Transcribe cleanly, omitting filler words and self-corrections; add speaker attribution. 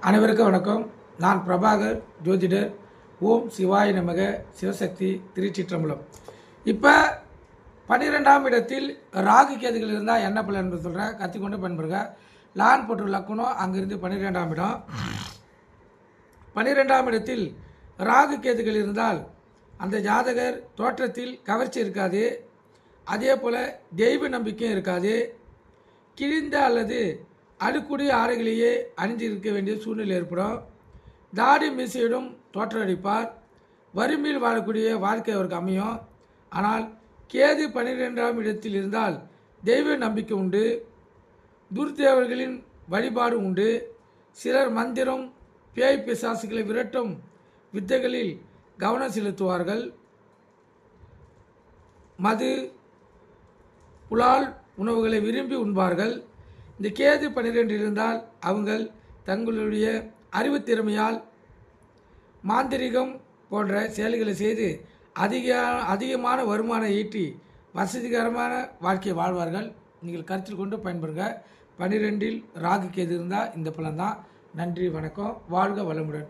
Speaker 1: அனைவருக்கும் வணக்கம். நான் பிரபாகர் ஜோதிடர். ஓம் சிவாய நமக. சிவசக்தி திருச்சிற்றம்பலம். இப்போ 12ஆம் இடத்தில் ராகு கேதுகள் இருந்தால் என்ன பலன் என்று சொல்கிறேன். கற்றுக்கொண்டு பயன்படுங்க. லான் போட்டு லக்கணும். அங்கிருந்து 12ஆம் இடம். 12ஆம் இடத்தில் ராகு கேதுகள் இருந்தால் அந்த ஜாதகர் தோற்றத்தில் கவர்ச்சி இருக்காது. அதே போல் தெய்வ நம்பிக்கையும் இருக்காது. கிழிந்த அல்லது அழுக்குடைய ஆடைகளையே அணிந்திருக்க வேண்டிய சூழ்நிலை ஏற்படும். தாடி மீசையிடும் தோற்றமளிப்பார். வறுமையில் வாழக்கூடிய வாழ்க்கை அவருக்கு அமையும். ஆனால் கேது 12ஆம் இடத்தில் இருந்தால் தெய்வ நம்பிக்கை உண்டு. துர்தேவர்களின் வழிபாடு உண்டு. சிலர் மந்திரம் பேய் பிசாசுகளை விரட்டும் வித்தைகளில் கவனம் செலுத்துவார்கள். மது புலால் உணவுகளை விரும்பி உண்பார்கள். இந்த கேது 12 இருந்தால் அவங்கள் தங்களுடைய அறிவுத்திறமையால் மாந்திரிகம் போன்ற செயல்களை செய்து அதிகமான வருமானம் ஈட்டி வசதிகரமான வாழ்க்கையை வாழ்வார்கள். நீங்கள் கருத்தில் கொண்டு பயன்படுங்க. 12இல் ராகு கேது இருந்தால் இந்த பலன் தான். நன்றி, வணக்கம். வாழ்க வளமுடன்.